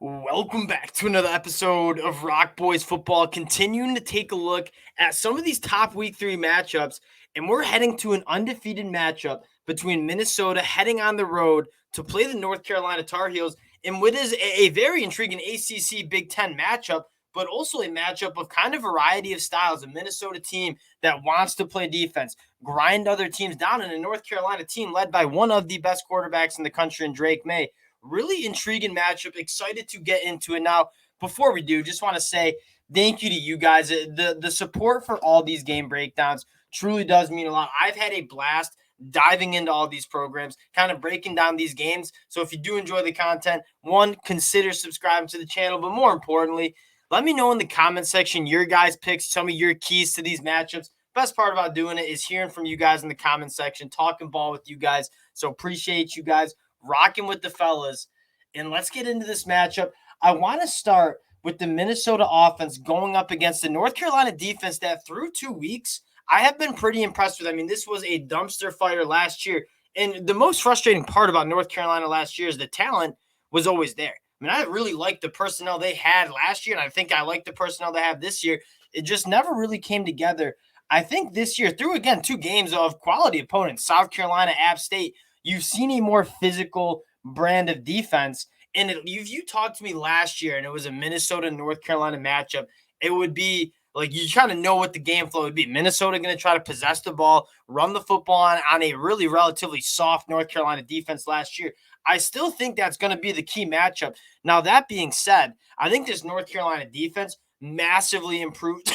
Welcome back to another episode of Rock Boys Football, continuing to take a look at some of these top week 3 matchups, and we're heading to an undefeated matchup between Minnesota heading on the road to play the North Carolina Tar Heels in what is a very intriguing ACC Big Ten matchup, but also a matchup of kind of variety of styles. A Minnesota team that wants to play defense, grind other teams down, and a North Carolina team led by one of the best quarterbacks in the country in Drake Maye. Really intriguing matchup. Excited to get into it. Now, before we do, just want to say thank you to you guys. The support for all these game breakdowns truly does mean a lot. I've had a blast diving into all these programs, kind of breaking down these games. So if you do enjoy the content, one, consider subscribing to the channel, but more importantly, let me know in the comment section your guys' picks, some of your keys to these matchups. Best part about doing it is hearing from you guys in the comment section, talking ball with you guys. So appreciate you guys rocking with the fellas. And let's get into this matchup. I want to start with the Minnesota offense going up against the North Carolina defense that through 2 weeks, I have been pretty impressed with. I mean, this was a dumpster fire last year. And the most frustrating part about North Carolina last year is the talent was always there. I mean, I really liked the personnel they had last year, and I think I like the personnel they have this year. It just never really came together. I think this year, through, again, 2 games of quality opponents, South Carolina, App State, you've seen a more physical brand of defense. And if you talked to me last year and it was a Minnesota-North Carolina matchup, it would be like you kind of know what the game flow would be. Minnesota going to try to possess the ball, run the football on a really relatively soft North Carolina defense last year. I still think that's going to be the key matchup. Now, that being said, I think this North Carolina defense massively improved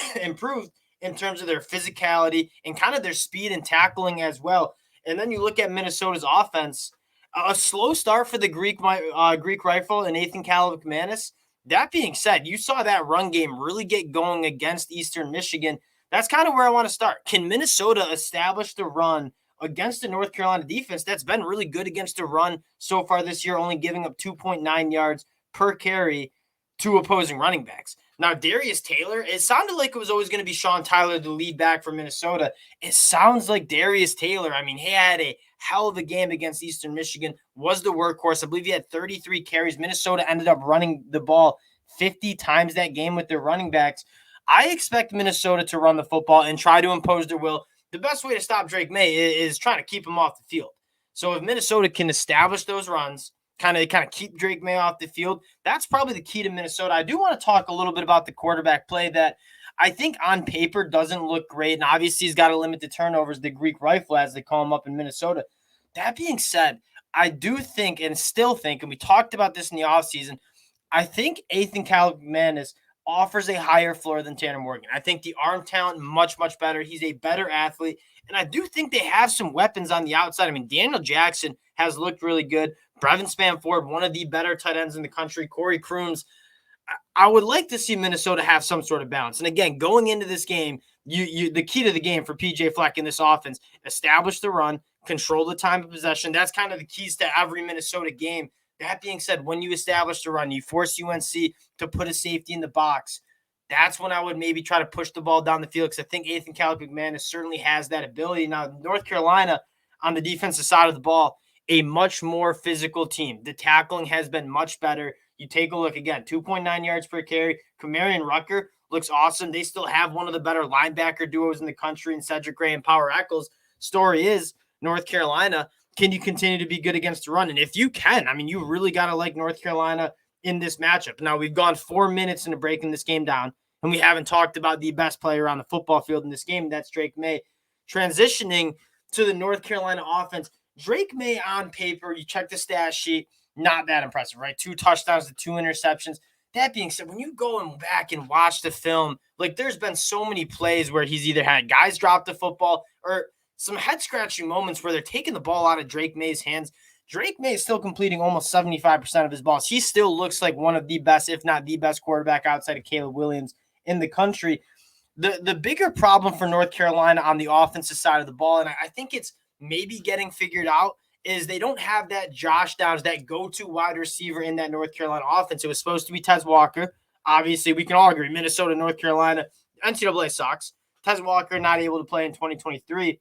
in terms of their physicality and kind of their speed and tackling as well. And then you look at Minnesota's offense, a slow start for the Greek rifle and Nathan Calvin-McManus. That being said, you saw that run game really get going against Eastern Michigan. That's kind of where I want to start. Can Minnesota establish the run against the North Carolina defense that's been really good against the run so far this year, only giving up 2.9 yards per carry to opposing running backs? Now, Darius Taylor, it sounded like it was always going to be Sean Tyler, the lead back for Minnesota. It sounds like Darius Taylor, I mean, he had a hell of a game against Eastern Michigan, was the workhorse. I believe he had 33 carries. Minnesota ended up running the ball 50 times that game with their running backs. I expect Minnesota to run the football and try to impose their will. The best way to stop Drake Maye is trying to keep him off the field. So if Minnesota can establish those runs, kind of keep Drake Maye off the field, that's probably the key to Minnesota. I do want to talk a little bit about the quarterback play that I think on paper doesn't look great, and obviously he's got to limit the turnovers, the Greek rifle, as they call him up in Minnesota. That being said, I do think and still think, and we talked about this in the offseason, I think Nathan Calvin-McManus offers a higher floor than Tanner Morgan. I think the arm talent, much, much better. He's a better athlete, and I do think they have some weapons on the outside. I mean, Daniel Jackson has looked really good. Brevin Spanford, one of the better tight ends in the country. Corey Crooms. I would like to see Minnesota have some sort of balance. And again, going into this game, the key to the game for PJ Fleck in this offense, establish the run, control the time of possession. That's kind of the keys to every Minnesota game. That being said, when you establish the run, you force UNC to put a safety in the box. That's when I would maybe try to push the ball down the field because I think Nathan Calvin-McManus certainly has that ability. Now, North Carolina on the defensive side of the ball, a much more physical team. The tackling has been much better. You take a look again, 2.9 yards per carry. Kamarian Rucker looks awesome. They still have one of the better linebacker duos in the country in Cedric Gray and Power Eccles. Story is, North Carolina, can you continue to be good against the run? And if you can, I mean, you really got to like North Carolina in this matchup. Now, we've gone 4 minutes into breaking this game down, and we haven't talked about the best player on the football field in this game. That's Drake Maye. Transitioning to the North Carolina offense, Drake Maye on paper, you check the stat sheet, not that impressive, right? 2 touchdowns to 2 interceptions. That being said, when you go back and watch the film, like there's been so many plays where he's either had guys drop the football or some head-scratching moments where they're taking the ball out of Drake Maye's hands. Drake Maye is still completing almost 75% of his balls. He still looks like one of the best, if not the best quarterback outside of Caleb Williams in the country. The bigger problem for North Carolina on the offensive side of the ball, and I think it's maybe getting figured out, is they don't have that Josh Downs, that go-to wide receiver in that North Carolina offense. It was supposed to be Tez Walker. Obviously, we can all agree, Minnesota, North Carolina, NCAA sucks. Tez Walker not able to play in 2023.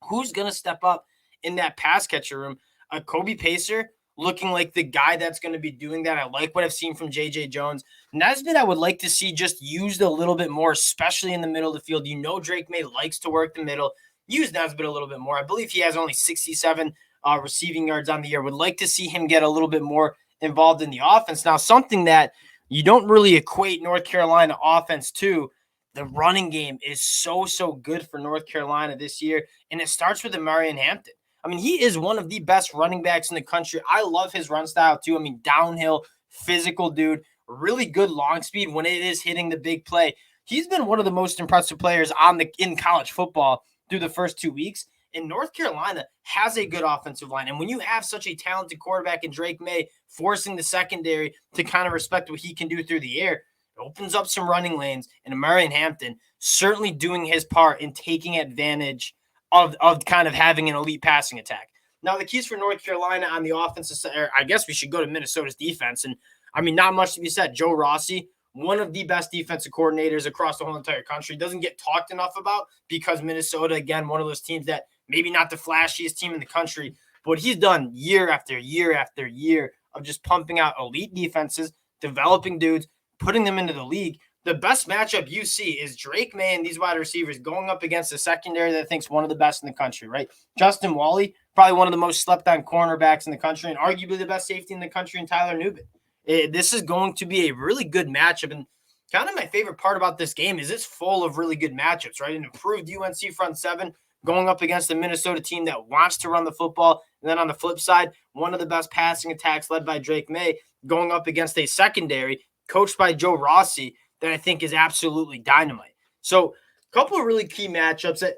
Who's going to step up in that pass catcher room? Kobe Pacer looking like the guy that's going to be doing that. I like what I've seen from J.J. Jones. Nesbitt, I would like to see just used a little bit more, especially in the middle of the field. Drake Maye likes to work the middle. Use Nesbitt a little bit more. I believe he has only 67 receiving yards on the year. Would like to see him get a little bit more involved in the offense. Now, something that you don't really equate North Carolina offense to, the running game is so good for North Carolina this year, and it starts with Maye Hampton. I mean, he is one of the best running backs in the country. I love his run style too. I mean, downhill, physical dude, really good long speed when it is hitting the big play. He's been one of the most impressive players in college football through the first 2 weeks. And North Carolina has a good offensive line. And when you have such a talented quarterback in Drake Maye forcing the secondary to kind of respect what he can do through the air, it opens up some running lanes. And Maye Hampton certainly doing his part in taking advantage of kind of having an elite passing attack. Now, the keys for North Carolina on the offensive side, I guess we should go to Minnesota's defense. And, I mean, not much to be said. Joe Rossi, one of the best defensive coordinators across the whole entire country, doesn't get talked enough about because Minnesota, again, one of those teams that maybe not the flashiest team in the country, but what he's done year after year after year of just pumping out elite defenses, developing dudes, putting them into the league. The best matchup you see is Drake Maye and these wide receivers going up against a secondary that I think is one of the best in the country, right? Justin Wally, probably one of the most slept-on cornerbacks in the country and arguably the best safety in the country in Tyler Nubin. This is going to be a really good matchup. And kind of my favorite part about this game is it's full of really good matchups, right? An improved UNC front seven going up against a Minnesota team that wants to run the football. And then on the flip side, one of the best passing attacks led by Drake Maye going up against a secondary coached by Joe Rossi that I think is absolutely dynamite. So a couple of really key matchups that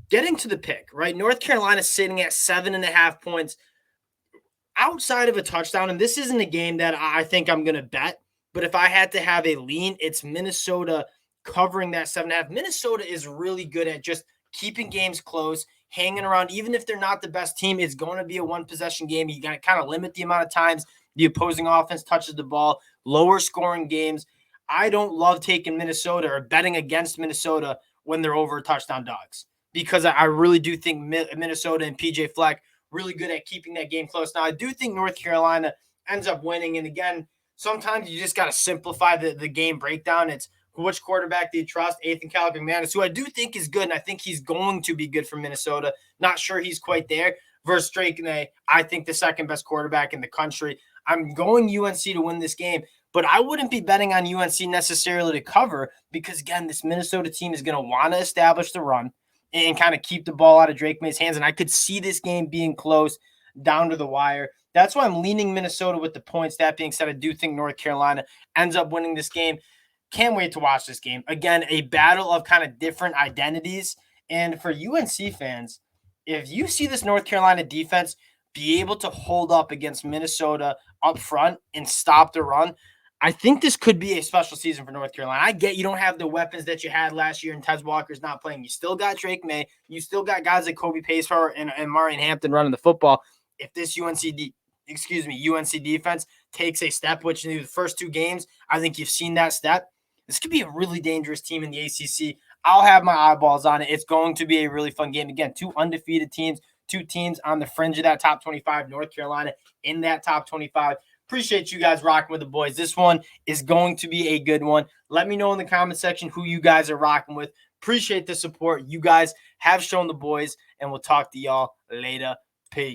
getting to the pick, right? North Carolina sitting at 7.5 points outside of a touchdown. And this isn't a game that I think I'm going to bet, but if I had to have a lean, it's Minnesota covering that 7.5. Minnesota is really good at just keeping games close, hanging around. Even if they're not the best team, it's going to be a one-possession game. You got to kind of limit the amount of times the opposing offense touches the ball, lower scoring games. I don't love taking Minnesota or betting against Minnesota when they're over touchdown dogs because I really do think Minnesota and PJ Fleck really good at keeping that game close. Now, I do think North Carolina ends up winning. And again, sometimes you just got to simplify the game breakdown. It's which quarterback do you trust? Ethan McManus, who I do think is good, and I think he's going to be good for Minnesota. Not sure he's quite there. Versus Drake Maye, I think the second best quarterback in the country. I'm going UNC to win this game, but I wouldn't be betting on UNC necessarily to cover because, again, this Minnesota team is going to want to establish the run and kind of keep the ball out of Drake Maye's hands. And I could see this game being close down to the wire. That's why I'm leaning Minnesota with the points. That being said, I do think North Carolina ends up winning this game. Can't wait to watch this game. Again, a battle of kind of different identities. And for UNC fans, if you see this North Carolina defense be able to hold up against Minnesota up front and stop the run, I think this could be a special season for North Carolina. I get you don't have the weapons that you had last year and Tez Walker's not playing. You still got Drake Maye. You still got guys like Kobe Pacepower and Maye Hampton running the football. If this UNC defense takes a step, which in the first two games, I think you've seen that step. This could be a really dangerous team in the ACC. I'll have my eyeballs on it. It's going to be a really fun game. Again, two undefeated teams, two teams on the fringe of that top 25, North Carolina in that top 25. Appreciate you guys rocking with the boys. This one is going to be a good one. Let me know in the comment section who you guys are rocking with. Appreciate the support. You guys have shown the boys, and we'll talk to y'all later. Peace.